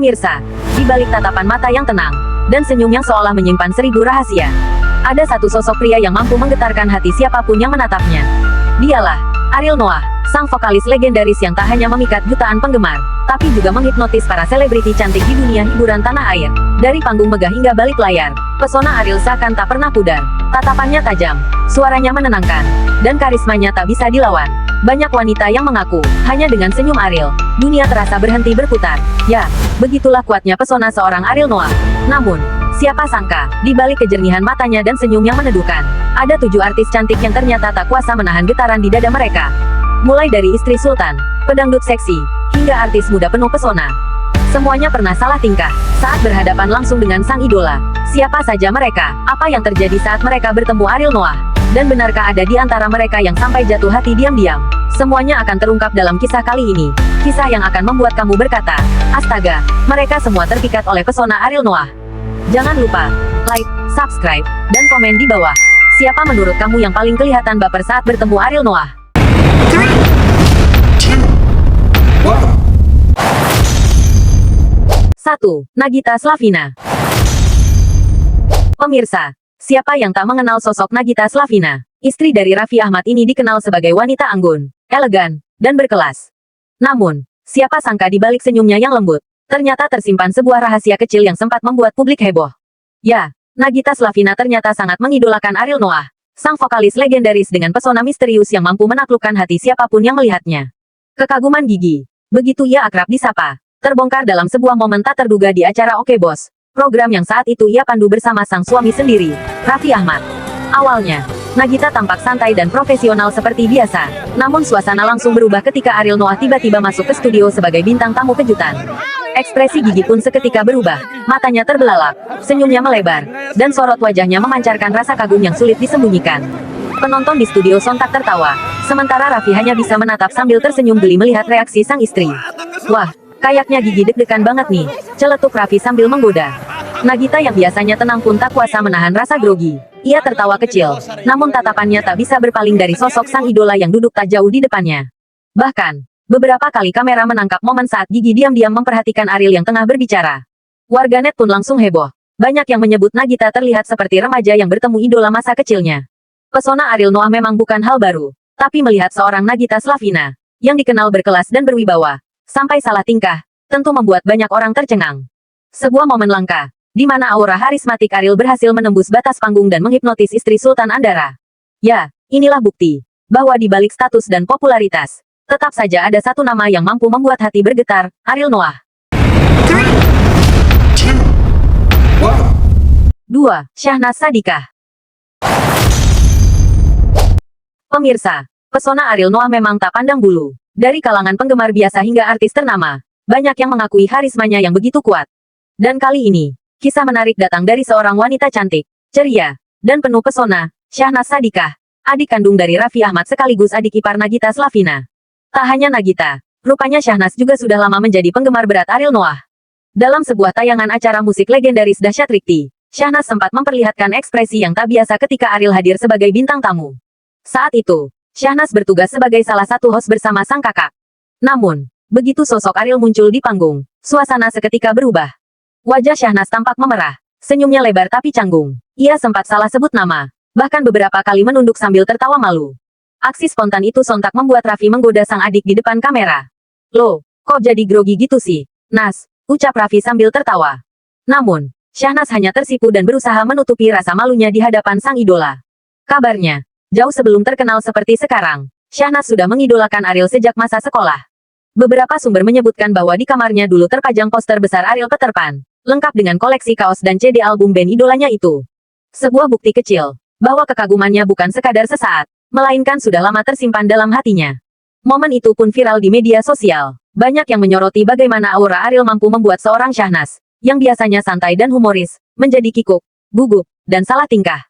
Pemirsa, di balik tatapan mata yang tenang, dan senyum yang seolah menyimpan 1000 rahasia, ada satu sosok pria yang mampu menggetarkan hati siapapun yang menatapnya. Dialah Ariel Noah, sang vokalis legendaris yang tak hanya memikat jutaan penggemar, tapi juga menghipnotis para selebriti cantik di dunia hiburan tanah air. Dari panggung megah hingga balik layar, pesona Ariel seakan tak pernah pudar. Tatapannya tajam, suaranya menenangkan, dan karismanya tak bisa dilawan. Banyak wanita yang mengaku, hanya dengan senyum Ariel, dunia terasa berhenti berputar. Ya, begitulah kuatnya pesona seorang Ariel Noah. Namun, siapa sangka, di balik kejernihan matanya dan senyum yang meneduhkan, ada 7 artis cantik yang ternyata tak kuasa menahan getaran di dada mereka. Mulai dari istri sultan, pedangdut seksi, hingga artis muda penuh pesona. Semuanya pernah salah tingkah, saat berhadapan langsung dengan sang idola. Siapa saja mereka, apa yang terjadi saat mereka bertemu Ariel Noah? Dan benarkah ada di antara mereka yang sampai jatuh hati diam-diam? Semuanya akan terungkap dalam kisah kali ini. Kisah yang akan membuat kamu berkata, astaga, mereka semua terpikat oleh pesona Ariel Noah. Jangan lupa, like, subscribe, dan komen di bawah. Siapa menurut kamu yang paling kelihatan baper saat bertemu Ariel Noah? 1. Nagita Slavina. Pemirsa, siapa yang tak mengenal sosok Nagita Slavina? Istri dari Raffi Ahmad ini dikenal sebagai wanita anggun, elegan, dan berkelas. Namun, siapa sangka di balik senyumnya yang lembut, ternyata tersimpan sebuah rahasia kecil yang sempat membuat publik heboh. Ya, Nagita Slavina ternyata sangat mengidolakan Ariel Noah, sang vokalis legendaris dengan pesona misterius yang mampu menaklukkan hati siapapun yang melihatnya. Kekaguman gigi, begitu ia akrab disapa, terbongkar dalam sebuah momen tak terduga di acara Oke Bos, program yang saat itu ia pandu bersama sang suami sendiri, Raffi Ahmad. Awalnya, Nagita tampak santai dan profesional seperti biasa, namun suasana langsung berubah ketika Ariel Noah tiba-tiba masuk ke studio sebagai bintang tamu kejutan. Ekspresi gigi pun seketika berubah, matanya terbelalak, senyumnya melebar, dan sorot wajahnya memancarkan rasa kagum yang sulit disembunyikan. Penonton di studio sontak tertawa, sementara Raffi hanya bisa menatap sambil tersenyum geli melihat reaksi sang istri. Wah, kayaknya gigi deg-degan banget nih, celetuk Raffi sambil menggoda. Nagita yang biasanya tenang pun tak kuasa menahan rasa grogi. Ia tertawa kecil, namun tatapannya tak bisa berpaling dari sosok sang idola yang duduk tak jauh di depannya. Bahkan, beberapa kali kamera menangkap momen saat Gigi diam-diam memperhatikan Ariel yang tengah berbicara. Warganet pun langsung heboh. Banyak yang menyebut Nagita terlihat seperti remaja yang bertemu idola masa kecilnya. Pesona Ariel Noah memang bukan hal baru, tapi melihat seorang Nagita Slavina, yang dikenal berkelas dan berwibawa, sampai salah tingkah, tentu membuat banyak orang tercengang. Sebuah momen langka, di mana aura harismatik Ariel berhasil menembus batas panggung dan menghipnotis istri Sultan Andara. Ya, inilah bukti, bahwa di balik status dan popularitas, tetap saja ada satu nama yang mampu membuat hati bergetar, Ariel Noah. 2. Syahnaz Sadiqah. Pemirsa, pesona Ariel Noah memang tak pandang bulu. Dari kalangan penggemar biasa hingga artis ternama, banyak yang mengakui karismanya yang begitu kuat. Dan kali ini, kisah menarik datang dari seorang wanita cantik, ceria, dan penuh pesona, Syahnaz Sadiqah, adik kandung dari Raffi Ahmad sekaligus adik ipar Nagita Slavina. Tak hanya Nagita, rupanya Syahnaz juga sudah lama menjadi penggemar berat Ariel Noah. Dalam sebuah tayangan acara musik legendaris Dahsyat Rikti, Syahnaz sempat memperlihatkan ekspresi yang tak biasa ketika Ariel hadir sebagai bintang tamu. Saat itu, Syahnaz bertugas sebagai salah satu host bersama sang kakak. Namun, begitu sosok Ariel muncul di panggung, suasana seketika berubah. Wajah Syahnaz tampak memerah, senyumnya lebar tapi canggung. Ia sempat salah sebut nama, bahkan beberapa kali menunduk sambil tertawa malu. Aksi spontan itu sontak membuat Raffi menggoda sang adik di depan kamera. Loh, kok jadi grogi gitu sih, Nas? Ucap Raffi sambil tertawa. Namun, Syahnaz hanya tersipu dan berusaha menutupi rasa malunya di hadapan sang idola. Kabarnya, jauh sebelum terkenal seperti sekarang, Syahnaz sudah mengidolakan Ariel sejak masa sekolah. Beberapa sumber menyebutkan bahwa di kamarnya dulu terpajang poster besar Ariel Peter Pan, lengkap dengan koleksi kaos dan CD album band idolanya itu. Sebuah bukti kecil, bahwa kekagumannya bukan sekadar sesaat, melainkan sudah lama tersimpan dalam hatinya. Momen itu pun viral di media sosial. Banyak yang menyoroti bagaimana aura Ariel mampu membuat seorang Syahnaz, yang biasanya santai dan humoris, menjadi kikuk, gugup, dan salah tingkah.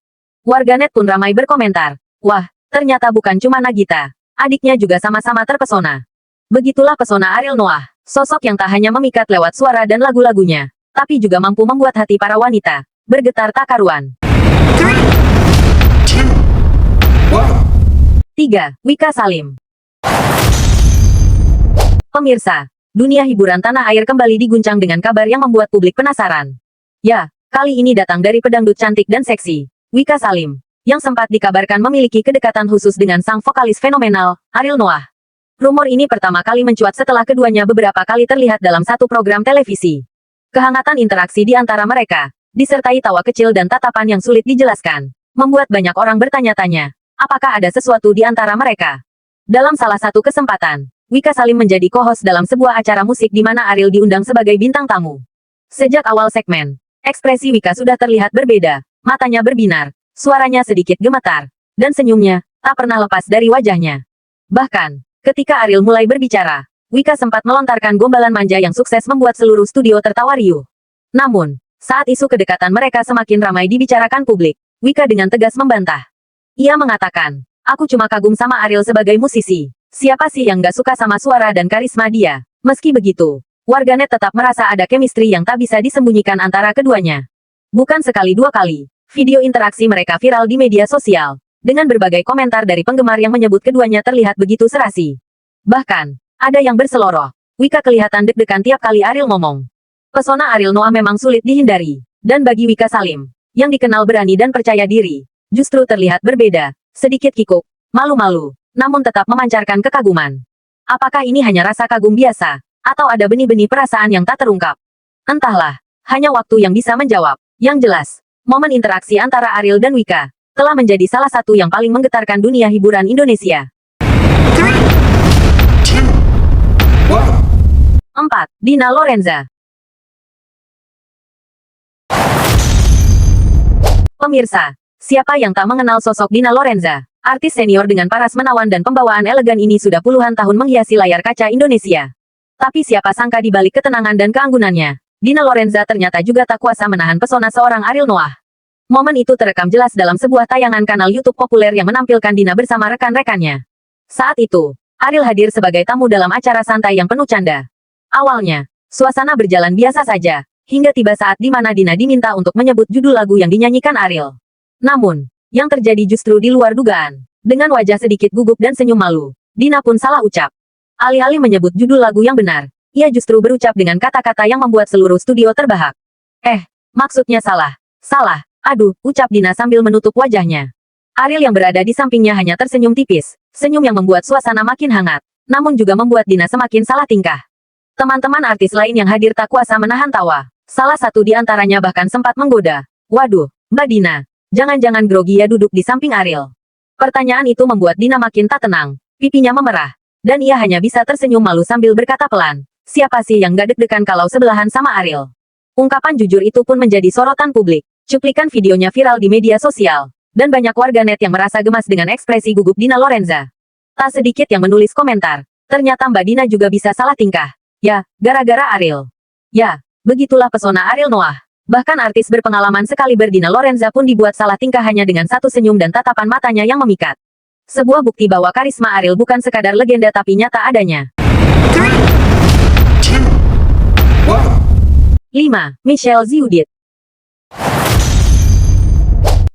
Warganet pun ramai berkomentar, wah, ternyata bukan cuma Nagita, adiknya juga sama-sama terpesona. Begitulah pesona Ariel Noah, sosok yang tak hanya memikat lewat suara dan lagu-lagunya, tapi juga mampu membuat hati para wanita bergetar tak karuan. 3. Wika Salim. Pemirsa, dunia hiburan tanah air kembali diguncang dengan kabar yang membuat publik penasaran. Ya, kali ini datang dari pedangdut cantik dan seksi, Wika Salim, yang sempat dikabarkan memiliki kedekatan khusus dengan sang vokalis fenomenal, Ariel Noah. Rumor ini pertama kali mencuat setelah keduanya beberapa kali terlihat dalam satu program televisi. Kehangatan interaksi di antara mereka, disertai tawa kecil dan tatapan yang sulit dijelaskan, membuat banyak orang bertanya-tanya, apakah ada sesuatu di antara mereka. Dalam salah satu kesempatan, Wika Salim menjadi co-host dalam sebuah acara musik di mana Ariel diundang sebagai bintang tamu. Sejak awal segmen, ekspresi Wika sudah terlihat berbeda, matanya berbinar, suaranya sedikit gemetar, dan senyumnya tak pernah lepas dari wajahnya. Bahkan, ketika Ariel mulai berbicara, Wika sempat melontarkan gombalan manja yang sukses membuat seluruh studio tertawa riuh. Namun, saat isu kedekatan mereka semakin ramai dibicarakan publik, Wika dengan tegas membantah. Ia mengatakan, aku cuma kagum sama Ariel sebagai musisi. Siapa sih yang gak suka sama suara dan karisma dia? Meski begitu, warganet tetap merasa ada chemistry yang tak bisa disembunyikan antara keduanya. Bukan sekali dua kali, video interaksi mereka viral di media sosial, dengan berbagai komentar dari penggemar yang menyebut keduanya terlihat begitu serasi. Bahkan, ada yang berseloroh, Wika kelihatan deg-degan tiap kali Ariel ngomong. Pesona Ariel Noah memang sulit dihindari, dan bagi Wika Salim, yang dikenal berani dan percaya diri, justru terlihat berbeda, sedikit kikuk, malu-malu, namun tetap memancarkan kekaguman. Apakah ini hanya rasa kagum biasa, atau ada benih-benih perasaan yang tak terungkap? Entahlah, hanya waktu yang bisa menjawab. Yang jelas, momen interaksi antara Ariel dan Wika telah menjadi salah satu yang paling menggetarkan dunia hiburan Indonesia. 4. Dina Lorenza. Pemirsa, siapa yang tak mengenal sosok Dina Lorenza? Artis senior dengan paras menawan dan pembawaan elegan ini sudah puluhan tahun menghiasi layar kaca Indonesia. Tapi siapa sangka di balik ketenangan dan keanggunannya, Dina Lorenza ternyata juga tak kuasa menahan pesona seorang Ariel Noah. Momen itu terekam jelas dalam sebuah tayangan kanal YouTube populer yang menampilkan Dina bersama rekan-rekannya. Saat itu, Ariel hadir sebagai tamu dalam acara santai yang penuh canda. Awalnya, suasana berjalan biasa saja, hingga tiba saat di mana Dina diminta untuk menyebut judul lagu yang dinyanyikan Ariel. Namun, yang terjadi justru di luar dugaan. Dengan wajah sedikit gugup dan senyum malu, Dina pun salah ucap. Alih-alih menyebut judul lagu yang benar, ia justru berucap dengan kata-kata yang membuat seluruh studio terbahak. Maksudnya salah. Salah. Aduh, ucap Dina sambil menutup wajahnya. Ariel yang berada di sampingnya hanya tersenyum tipis, senyum yang membuat suasana makin hangat, namun juga membuat Dina semakin salah tingkah. Teman-teman artis lain yang hadir tak kuasa menahan tawa. Salah satu di antaranya bahkan sempat menggoda. Waduh, Mbak Dina, jangan-jangan grogi ya duduk di samping Ariel. Pertanyaan itu membuat Dina makin tak tenang, pipinya memerah, dan ia hanya bisa tersenyum malu sambil berkata pelan, siapa sih yang gak deg-degan kalau sebelahan sama Ariel? Ungkapan jujur itu pun menjadi sorotan publik. Cuplikan videonya viral di media sosial, dan banyak warganet yang merasa gemas dengan ekspresi gugup Dina Lorenza. Tak sedikit yang menulis komentar, ternyata Mbak Dina juga bisa salah tingkah. Ya, gara-gara Ariel. Ya, begitulah pesona Ariel Noah. Bahkan artis berpengalaman sekaliber Dina Lorenza pun dibuat salah tingkah hanya dengan satu senyum dan tatapan matanya yang memikat. Sebuah bukti bahwa karisma Ariel bukan sekadar legenda tapi nyata adanya. 5. Michelle Ziudit.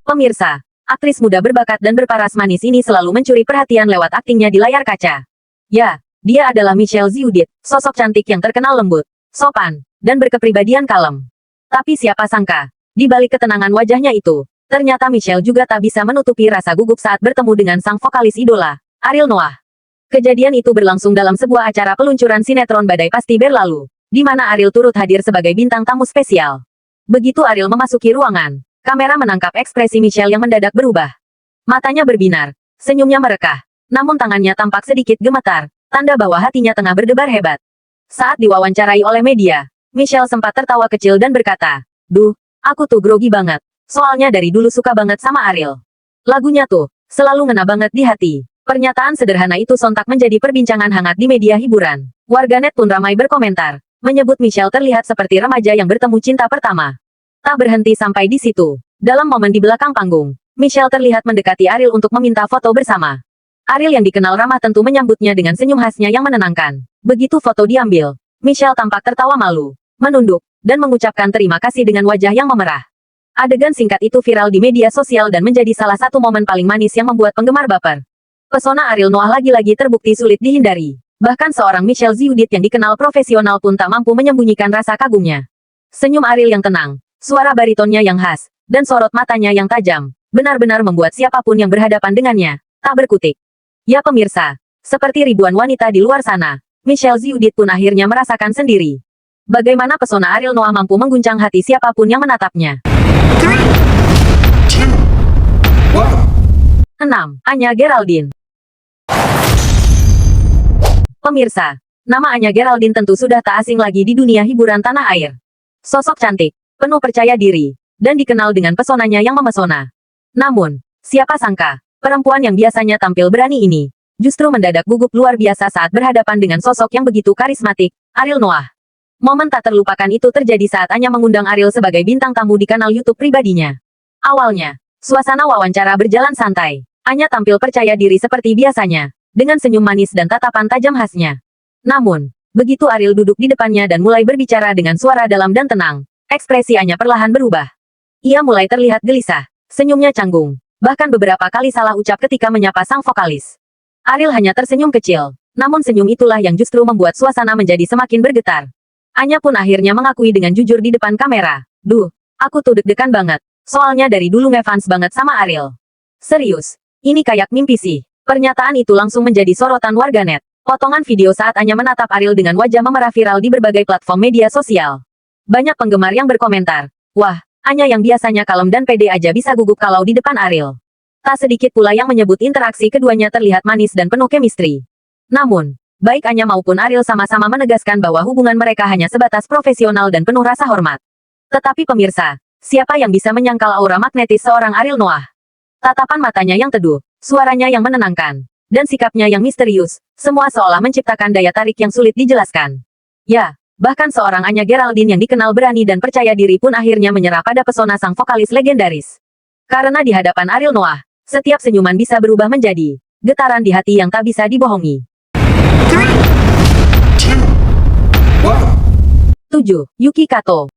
Pemirsa, aktris muda berbakat dan berparas manis ini selalu mencuri perhatian lewat aktingnya di layar kaca. Ya, dia adalah Michelle Ziudit, sosok cantik yang terkenal lembut, sopan, dan berkepribadian kalem. Tapi siapa sangka, di balik ketenangan wajahnya itu, ternyata Michelle juga tak bisa menutupi rasa gugup saat bertemu dengan sang vokalis idola, Ariel Noah. Kejadian itu berlangsung dalam sebuah acara peluncuran sinetron Badai Pasti Berlalu, di mana Ariel turut hadir sebagai bintang tamu spesial. Begitu Ariel memasuki ruangan, kamera menangkap ekspresi Michelle yang mendadak berubah. Matanya berbinar, senyumnya merekah, namun tangannya tampak sedikit gemetar, tanda bahwa hatinya tengah berdebar hebat. Saat diwawancarai oleh media, Michelle sempat tertawa kecil dan berkata, "Duh, aku tuh grogi banget. Soalnya dari dulu suka banget sama Ariel. Lagunya tuh, selalu ngena banget di hati." Pernyataan sederhana itu sontak menjadi perbincangan hangat di media hiburan. Warganet pun ramai berkomentar, menyebut Michelle terlihat seperti remaja yang bertemu cinta pertama. Tak berhenti sampai di situ. Dalam momen di belakang panggung, Michelle terlihat mendekati Ariel untuk meminta foto bersama. Ariel yang dikenal ramah tentu menyambutnya dengan senyum khasnya yang menenangkan. Begitu foto diambil, Michelle tampak tertawa malu, menunduk, dan mengucapkan terima kasih dengan wajah yang memerah. Adegan singkat itu viral di media sosial dan menjadi salah satu momen paling manis yang membuat penggemar baper. Pesona Ariel Noah lagi-lagi terbukti sulit dihindari. Bahkan seorang Michelle Ziudit yang dikenal profesional pun tak mampu menyembunyikan rasa kagumnya. Senyum Ariel yang tenang, suara baritonnya yang khas, dan sorot matanya yang tajam, benar-benar membuat siapapun yang berhadapan dengannya tak berkutik. Ya pemirsa, seperti ribuan wanita di luar sana, Michelle Ziudit pun akhirnya merasakan sendiri bagaimana pesona Ariel Noah mampu mengguncang hati siapapun yang menatapnya. 6. Anya Geraldine. Pemirsa, nama Anya Geraldine tentu sudah tak asing lagi di dunia hiburan tanah air. Sosok cantik, penuh percaya diri, dan dikenal dengan pesonanya yang memesona. Namun, siapa sangka, perempuan yang biasanya tampil berani ini, justru mendadak gugup luar biasa saat berhadapan dengan sosok yang begitu karismatik, Ariel Noah. Momen tak terlupakan itu terjadi saat Anya mengundang Ariel sebagai bintang tamu di kanal YouTube pribadinya. Awalnya, suasana wawancara berjalan santai. Anya tampil percaya diri seperti biasanya, dengan senyum manis dan tatapan tajam khasnya. Namun, begitu Ariel duduk di depannya dan mulai berbicara dengan suara dalam dan tenang, ekspresi Anya perlahan berubah. Ia mulai terlihat gelisah, senyumnya canggung, bahkan beberapa kali salah ucap ketika menyapa sang vokalis. Ariel hanya tersenyum kecil, namun senyum itulah yang justru membuat suasana menjadi semakin bergetar. Anya pun akhirnya mengakui dengan jujur di depan kamera, "Duh, aku tuh deg-degan banget, soalnya dari dulu ngefans banget sama Ariel." Serius, ini kayak mimpi sih. Pernyataan itu langsung menjadi sorotan warganet. Potongan video saat Anya menatap Ariel dengan wajah memerah viral di berbagai platform media sosial. Banyak penggemar yang berkomentar, "Wah, Anya yang biasanya kalem dan pede aja bisa gugup kalau di depan Ariel." Tak sedikit pula yang menyebut interaksi keduanya terlihat manis dan penuh chemistry. Namun, baik Anya maupun Ariel sama-sama menegaskan bahwa hubungan mereka hanya sebatas profesional dan penuh rasa hormat. Tetapi pemirsa, siapa yang bisa menyangkal aura magnetis seorang Ariel Noah? Tatapan matanya yang teduh, suaranya yang menenangkan, dan sikapnya yang misterius, semua seolah menciptakan daya tarik yang sulit dijelaskan. Ya, bahkan seorang Anya Geraldine yang dikenal berani dan percaya diri pun akhirnya menyerah pada pesona sang vokalis legendaris. Karena di hadapan Ariel Noah, setiap senyuman bisa berubah menjadi getaran di hati yang tak bisa dibohongi. 7. Yuki Kato.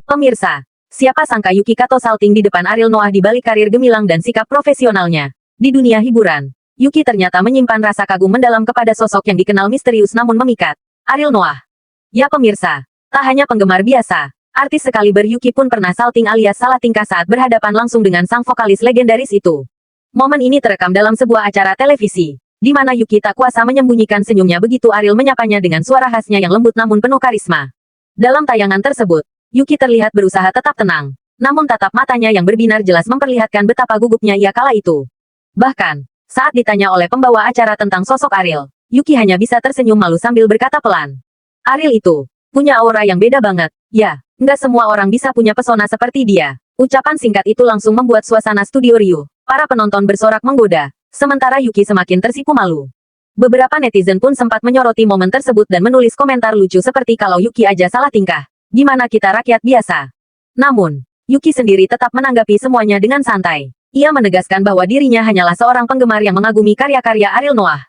Pemirsa, siapa sangka Yuki Kato salting di depan Ariel Noah di balik karir gemilang dan sikap profesionalnya. Di dunia hiburan, Yuki ternyata menyimpan rasa kagum mendalam kepada sosok yang dikenal misterius namun memikat, Ariel Noah. Ya pemirsa, tak hanya penggemar biasa, artis sekaliber Yuki pun pernah salting alias salah tingkah saat berhadapan langsung dengan sang vokalis legendaris itu. Momen ini terekam dalam sebuah acara televisi, di mana Yuki tak kuasa menyembunyikan senyumnya begitu Ariel menyapanya dengan suara khasnya yang lembut namun penuh karisma. Dalam tayangan tersebut, Yuki terlihat berusaha tetap tenang, namun tatap matanya yang berbinar jelas memperlihatkan betapa gugupnya ia kala itu. Bahkan, saat ditanya oleh pembawa acara tentang sosok Ariel, Yuki hanya bisa tersenyum malu sambil berkata pelan, "Ariel itu punya aura yang beda banget. Ya, nggak semua orang bisa punya pesona seperti dia." Ucapan singkat itu langsung membuat suasana studio riuh. Para penonton bersorak menggoda, sementara Yuki semakin tersipu malu. Beberapa netizen pun sempat menyoroti momen tersebut dan menulis komentar lucu seperti kalau Yuki aja salah tingkah, gimana kita rakyat biasa. Namun, Yuki sendiri tetap menanggapi semuanya dengan santai. Ia menegaskan bahwa dirinya hanyalah seorang penggemar yang mengagumi karya-karya Ariel Noah.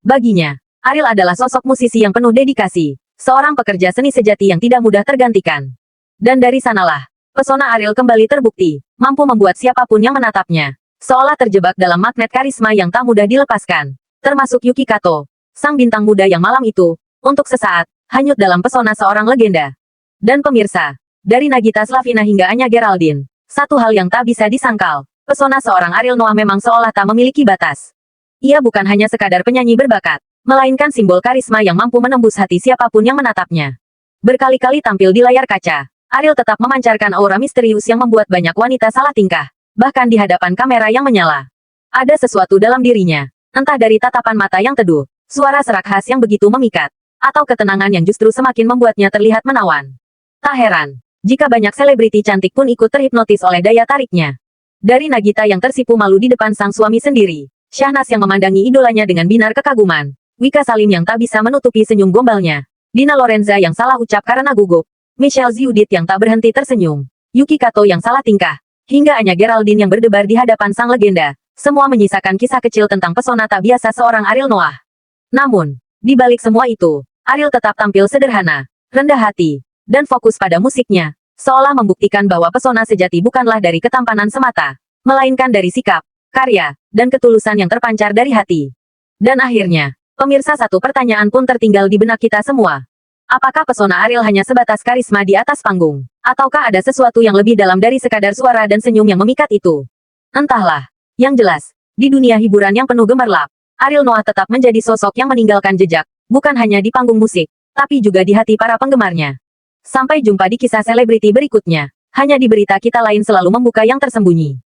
Baginya, Ariel adalah sosok musisi yang penuh dedikasi, seorang pekerja seni sejati yang tidak mudah tergantikan. Dan dari sanalah, pesona Ariel kembali terbukti, mampu membuat siapapun yang menatapnya seolah terjebak dalam magnet karisma yang tak mudah dilepaskan. Termasuk Yuki Kato, sang bintang muda yang malam itu, untuk sesaat, hanyut dalam pesona seorang legenda. Dan pemirsa, dari Nagita Slavina hingga Anya Geraldine, satu hal yang tak bisa disangkal, pesona seorang Ariel Noah memang seolah tak memiliki batas. Ia bukan hanya sekadar penyanyi berbakat, melainkan simbol karisma yang mampu menembus hati siapapun yang menatapnya. Berkali-kali tampil di layar kaca, Ariel tetap memancarkan aura misterius yang membuat banyak wanita salah tingkah, bahkan di hadapan kamera yang menyala. Ada sesuatu dalam dirinya, entah dari tatapan mata yang teduh, suara serak khas yang begitu memikat, atau ketenangan yang justru semakin membuatnya terlihat menawan. Tak heran, jika banyak selebriti cantik pun ikut terhipnotis oleh daya tariknya. Dari Nagita yang tersipu malu di depan sang suami sendiri, Syahnas yang memandangi idolanya dengan binar kekaguman, Wika Salim yang tak bisa menutupi senyum gombalnya, Dina Lorenza yang salah ucap karena gugup, Michelle Ziudit yang tak berhenti tersenyum, Yuki Kato yang salah tingkah, hingga Anya Geraldine yang berdebar di hadapan sang legenda, semua menyisakan kisah kecil tentang pesona tak biasa seorang Ariel Noah. Namun, di balik semua itu, Ariel tetap tampil sederhana, rendah hati, dan fokus pada musiknya, seolah membuktikan bahwa pesona sejati bukanlah dari ketampanan semata, melainkan dari sikap, karya, dan ketulusan yang terpancar dari hati. Dan akhirnya, pemirsa, satu pertanyaan pun tertinggal di benak kita semua. Apakah pesona Ariel hanya sebatas karisma di atas panggung? Ataukah ada sesuatu yang lebih dalam dari sekadar suara dan senyum yang memikat itu? Entahlah. Yang jelas, di dunia hiburan yang penuh gemerlap, Ariel Noah tetap menjadi sosok yang meninggalkan jejak, bukan hanya di panggung musik, tapi juga di hati para penggemarnya. Sampai jumpa di kisah selebriti berikutnya. Hanya di berita kita lain selalu membuka yang tersembunyi.